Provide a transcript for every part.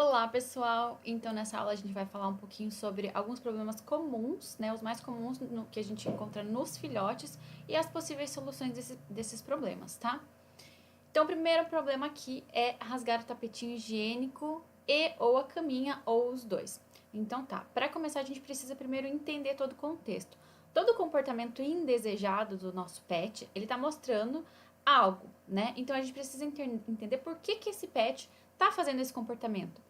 Olá, pessoal! Então, nessa aula a gente vai falar um pouquinho sobre alguns problemas comuns, né? Os mais comuns que a gente encontra nos filhotes e as possíveis soluções desses problemas, tá? Então, o primeiro problema aqui é rasgar o tapetinho higiênico e ou a caminha ou os dois. Então, tá. Para começar, a gente precisa primeiro entender todo o contexto. Todo comportamento indesejado do nosso pet, ele tá mostrando algo, né? Então, a gente precisa entender por que esse pet tá fazendo esse comportamento.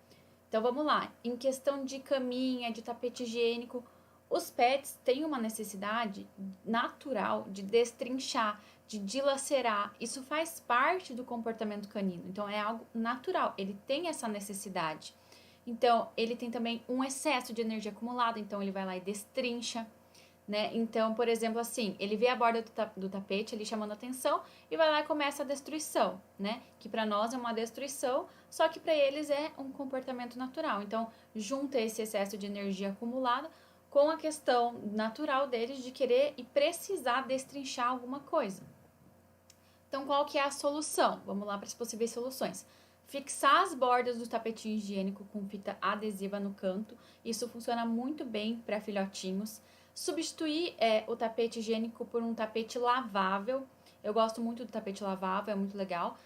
Então vamos lá, em questão de caminha, de tapete higiênico, os pets têm uma necessidade natural de destrinchar, de dilacerar. Isso faz parte do comportamento canino. Então é algo natural, ele tem essa necessidade. Então ele tem também um excesso de energia acumulada, então ele vai lá e destrincha, né? Então, por exemplo, assim, ele vê a borda do tapete ali chamando atenção e vai lá e começa a destruição, né? Que para nós é uma destruição, só que para eles é um comportamento natural. Então, junta esse excesso de energia acumulada com a questão natural deles de querer e precisar destrinchar alguma coisa. Então, qual que é a solução? Vamos lá para as possíveis soluções. Fixar as bordas do tapetinho higiênico com fita adesiva no canto. Isso funciona muito bem para filhotinhos. Substituir o tapete higiênico por um tapete lavável. Eu gosto muito do tapete lavável, é muito legal.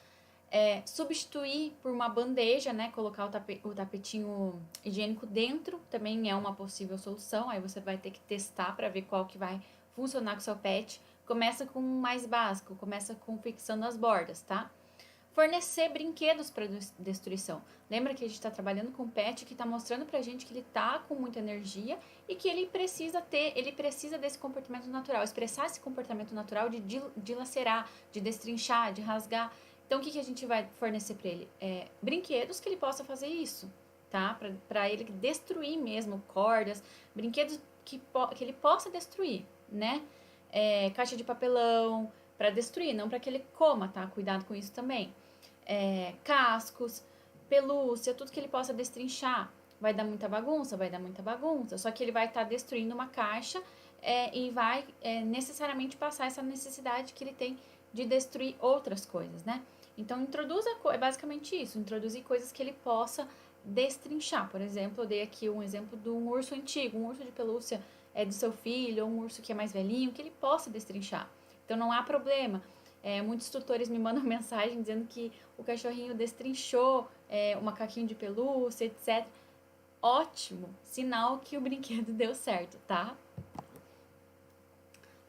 Substituir por uma bandeja, né? Colocar o tapetinho higiênico dentro também é uma possível solução. Aí você vai ter que testar para ver qual que vai funcionar com o seu pet. Começa com o mais básico, começa com fixando as bordas, tá? Fornecer brinquedos para destruição. Lembra que a gente está trabalhando com um pet que está mostrando pra gente que ele tá com muita energia e que ele precisa desse comportamento natural, expressar esse comportamento natural de dilacerar, de destrinchar, de rasgar. Então, o que a gente vai fornecer para ele? Brinquedos que ele possa fazer isso, tá? Para ele destruir mesmo cordas, brinquedos que ele possa destruir, né? Caixa de papelão, para destruir, não para que ele coma, tá? Cuidado com isso também. Cascos, pelúcia, tudo que ele possa destrinchar. Vai dar muita bagunça? Vai dar muita bagunça. Só que ele vai estar destruindo uma caixa e vai necessariamente passar essa necessidade que ele tem de destruir outras coisas, né? Então, é basicamente isso, introduzir coisas que ele possa destrinchar. Por exemplo, eu dei aqui um exemplo de um urso antigo, um urso de pelúcia do seu filho, ou um urso que é mais velhinho, que ele possa destrinchar. Então, não há problema. Muitos tutores me mandam mensagem dizendo que o cachorrinho destrinchou um macaquinho de pelúcia, etc. Ótimo, sinal que o brinquedo deu certo, tá?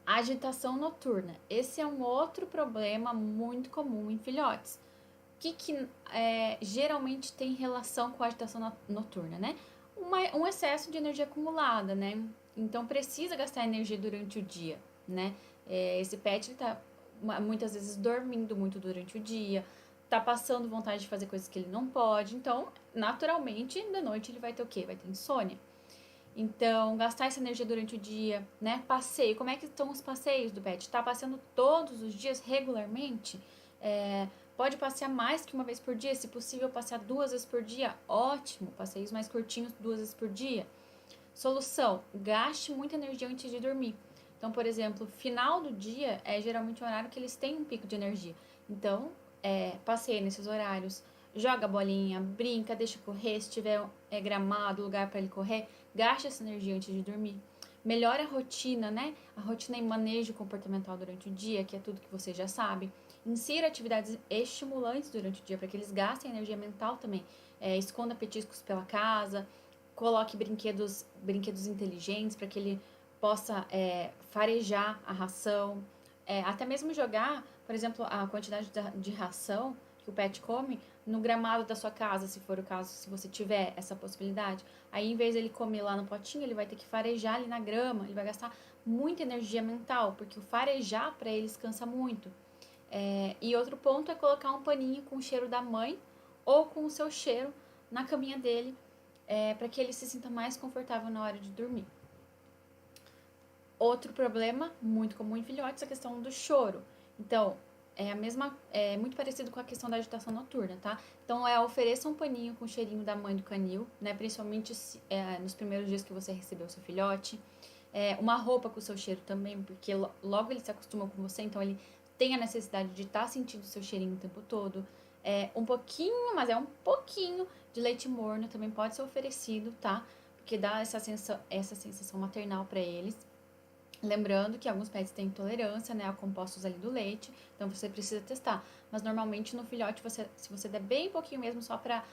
Agitação noturna. Esse é um outro problema muito comum em filhotes. O que geralmente tem relação com a agitação noturna, né? Um excesso de energia acumulada, né? Então precisa gastar energia durante o dia, né? Esse pet ele tá muitas vezes dormindo muito durante o dia, tá passando vontade de fazer coisas que ele não pode, então naturalmente de noite ele vai ter o quê? Vai ter insônia. Então, gastar essa energia durante o dia, né? Passeio. Como é que estão os passeios do pet? Tá passeando todos os dias, regularmente? Pode passear mais que uma vez por dia. Se possível, passear 2 vezes por dia. Ótimo. Passeios mais curtinhos, 2 vezes por dia. Solução. Gaste muita energia antes de dormir. Então, por exemplo, final do dia é geralmente o horário que eles têm um pico de energia. Então, passeie nesses horários. Joga a bolinha, brinca, deixa correr. Se tiver gramado, lugar para ele correr, gaste essa energia antes de dormir. Melhore a rotina, né? A rotina em manejo comportamental durante o dia, que é tudo que você já sabe. Insira atividades estimulantes durante o dia para que eles gastem energia mental também. Esconda petiscos pela casa, coloque brinquedos inteligentes para que ele possa farejar a ração. Até mesmo jogar, por exemplo, a quantidade de ração que o pet come no gramado da sua casa, se for o caso, se você tiver essa possibilidade. Aí, em vez dele comer lá no potinho, ele vai ter que farejar ali na grama, ele vai gastar muita energia mental, porque o farejar para eles cansa muito. E outro ponto é colocar um paninho com o cheiro da mãe ou com o seu cheiro na caminha dele, para que ele se sinta mais confortável na hora de dormir. Outro problema muito comum em filhotes é a questão do choro. Então, é muito parecido com a questão da agitação noturna, tá? Então, ofereça um paninho com o cheirinho da mãe do canil, né? Principalmente nos primeiros dias que você recebeu o seu filhote. Uma roupa com o seu cheiro também, porque logo ele se acostuma com você, então ele tem a necessidade de estar sentindo o seu cheirinho o tempo todo. Um pouquinho, mas é um pouquinho de leite morno também pode ser oferecido, tá? Porque dá essa sensação maternal para eles. Lembrando que alguns pets têm intolerância, né, a compostos ali do leite, então você precisa testar. Mas normalmente no filhote, se você der bem pouquinho mesmo, só para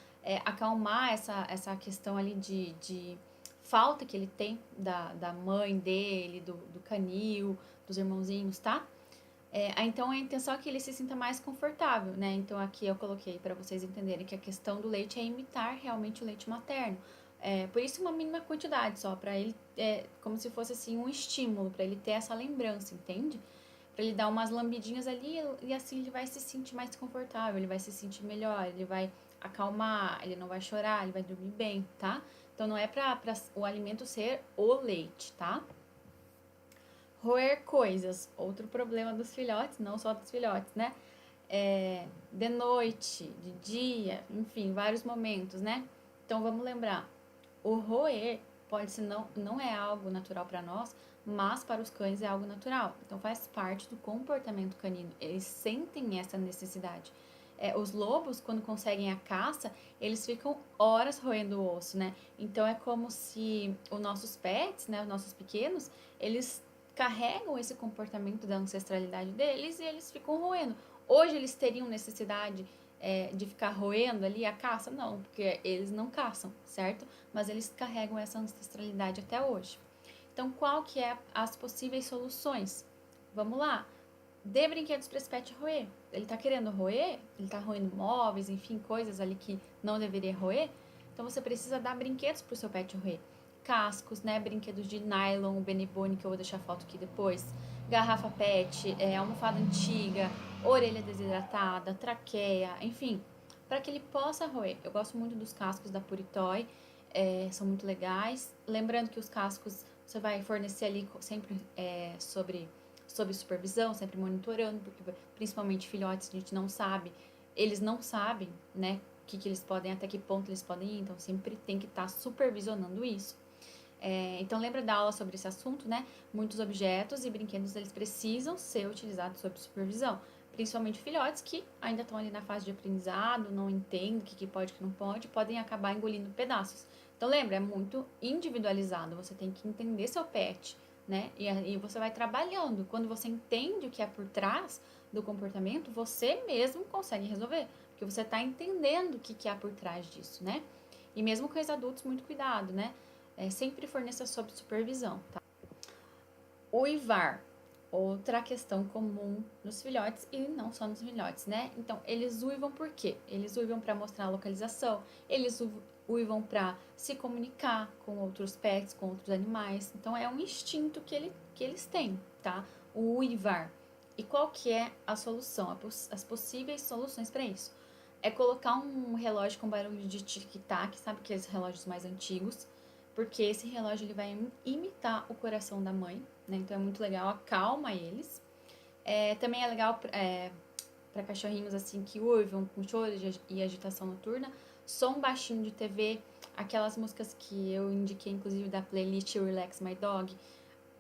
acalmar essa questão ali de falta que ele tem da mãe dele, do canil, dos irmãozinhos, tá? Então a intenção é que ele se sinta mais confortável, né? Então aqui eu coloquei para vocês entenderem que a questão do leite é imitar realmente o leite materno. Por isso uma mínima quantidade só, para ele, como se fosse assim um estímulo, para ele ter essa lembrança, entende? Para ele dar umas lambidinhas ali e assim ele vai se sentir mais confortável, ele vai se sentir melhor, ele vai acalmar, ele não vai chorar, ele vai dormir bem, tá? Então não é para o alimento ser o leite, tá? Roer coisas, outro problema dos filhotes, não só dos filhotes, né? De noite, de dia, enfim, vários momentos, né? Então vamos lembrar, o roer pode ser não é algo natural para nós, mas para os cães é algo natural. Então faz parte do comportamento canino. Eles sentem essa necessidade. Os lobos, quando conseguem a caça, eles ficam horas roendo o osso, né? Então é como se os nossos pets, né, os nossos pequenos, eles carregam esse comportamento da ancestralidade deles e eles ficam roendo. Hoje eles teriam necessidade de ficar roendo ali a caça? Não, porque eles não caçam, certo? Mas eles carregam essa ancestralidade até hoje. Então, qual que é as possíveis soluções? Vamos lá. Dê brinquedos para esse pet roer. Ele tá querendo roer? Ele tá roendo móveis, enfim, coisas ali que não deveria roer? Então, você precisa dar brinquedos pro seu pet roer. Cascos, né? Brinquedos de nylon, o Benebone, que eu vou deixar foto aqui depois. Garrafa pet, almofada antiga, orelha desidratada, traqueia, enfim, para que ele possa roer. Eu gosto muito dos cascos da Puritoy, são muito legais. Lembrando que os cascos você vai fornecer ali sempre sob supervisão, sempre monitorando, porque principalmente filhotes a gente não sabe, eles não sabem, né, que eles podem, até que ponto eles podem ir, então sempre tem que estar supervisionando isso. Então lembra da aula sobre esse assunto, né? Muitos objetos e brinquedos eles precisam ser utilizados sob supervisão, principalmente filhotes que ainda estão ali na fase de aprendizado, não entendem o que pode e o que não pode, podem acabar engolindo pedaços. Então lembra, é muito individualizado, você tem que entender seu pet, né? E aí você vai trabalhando. Quando você entende o que é por trás do comportamento, você mesmo consegue resolver, porque você está entendendo o que há por trás disso, né? E mesmo com os adultos, muito cuidado, né? Sempre forneça sob supervisão, tá? Uivar, outra questão comum nos filhotes e não só nos filhotes, né? Então, eles uivam por quê? Eles uivam para mostrar a localização, eles uivam para se comunicar com outros pets, com outros animais. Então, é um instinto que eles têm, tá? O uivar. E qual que é a solução, as possíveis soluções para isso? É colocar um relógio com barulho de tic-tac, sabe aqueles relógios mais antigos? Porque esse relógio ele vai imitar o coração da mãe, né? Então é muito legal, acalma eles. Também é legal para cachorrinhos assim que uivam com choro e agitação noturna, som baixinho de TV, aquelas músicas que eu indiquei inclusive da playlist Relax My Dog,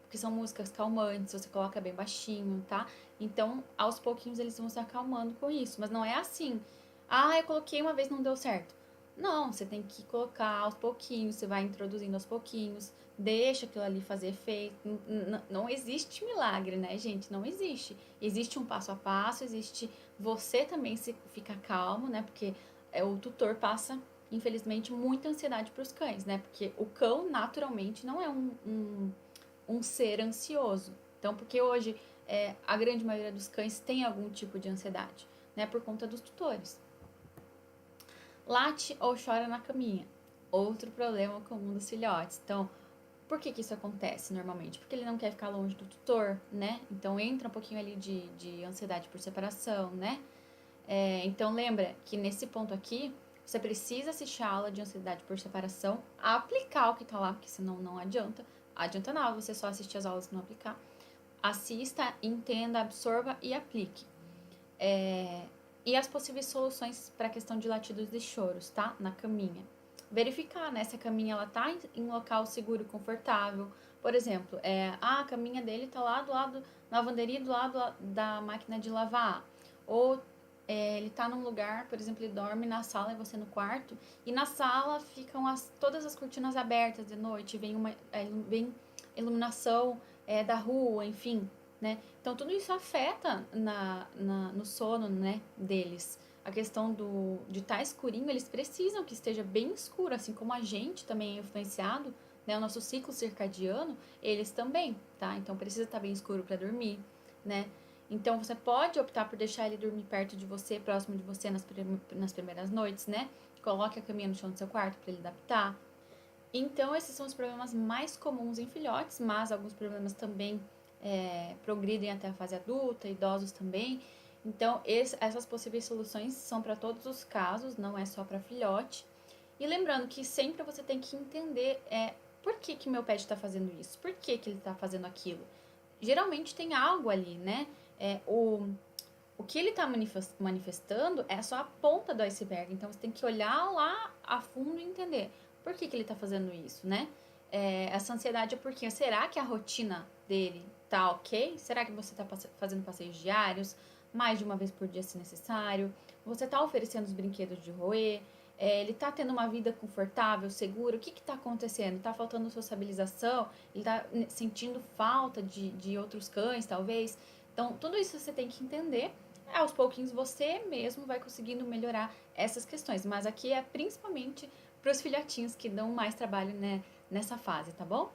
que são músicas calmantes, você coloca bem baixinho, tá? Então, aos pouquinhos eles vão se acalmando com isso, mas não é assim. Ah, eu coloquei uma vez, não deu certo. Não, você tem que colocar aos pouquinhos, você vai introduzindo aos pouquinhos, deixa aquilo ali fazer efeito. Não existe milagre, né, gente? Não existe. Existe um passo a passo, existe você também se fica calmo, né? Porque o tutor passa, infelizmente, muita ansiedade para os cães, né? Porque o cão, naturalmente, não é um ser ansioso. Então, porque hoje a grande maioria dos cães tem algum tipo de ansiedade, né? Por conta dos tutores. Late ou chora na caminha. Outro problema comum dos filhotes. Então, por que isso acontece normalmente? Porque ele não quer ficar longe do tutor, né? Então entra um pouquinho ali de ansiedade por separação, né? Então lembra que nesse ponto aqui, você precisa assistir a aula de ansiedade por separação, aplicar o que tá lá, porque senão não adianta. Adianta nada você só assistir as aulas e não aplicar. Assista, entenda, absorva e aplique. E as possíveis soluções para a questão de latidos e choros, tá? Na caminha. Verificar, né? Se a caminha ela tá em local seguro, confortável. Por exemplo, a caminha dele tá lá do lado, na lavanderia, do lado da máquina de lavar. Ou ele tá num lugar, por exemplo, ele dorme na sala e você no quarto, e na sala ficam todas as cortinas abertas de noite, vem iluminação da rua, enfim, né? Então tudo isso afeta no sono, né, deles. A questão de estar escurinho, eles precisam que esteja bem escuro, assim como a gente também é influenciado, né? O nosso ciclo circadiano, eles também, tá? Então precisa estar bem escuro para dormir, né? Então você pode optar por deixar ele dormir perto de você, próximo de você nas primeiras noites, né? Coloque a caminha no chão do seu quarto para ele adaptar. Então esses são os problemas mais comuns em filhotes, mas alguns problemas também progridem até a fase adulta, idosos também. Então essas possíveis soluções são para todos os casos, não é só para filhote. E lembrando que sempre você tem que entender por que meu pet está fazendo isso, por que ele está fazendo aquilo. Geralmente tem algo ali, né? O que ele está manifestando é só a ponta do iceberg. Então você tem que olhar lá a fundo e entender por que ele está fazendo isso, né? Essa ansiedade é porque será que a rotina dele tá ok? Será que você está fazendo passeios diários, mais de uma vez por dia se necessário? Você está oferecendo os brinquedos de roer? Ele está tendo uma vida confortável, segura? O que está acontecendo? Está faltando sociabilização? Ele está sentindo falta de outros cães, talvez? Então, tudo isso você tem que entender. Aos pouquinhos você mesmo vai conseguindo melhorar essas questões. Mas aqui é principalmente para os filhotinhos que dão mais trabalho, né, nessa fase, tá bom?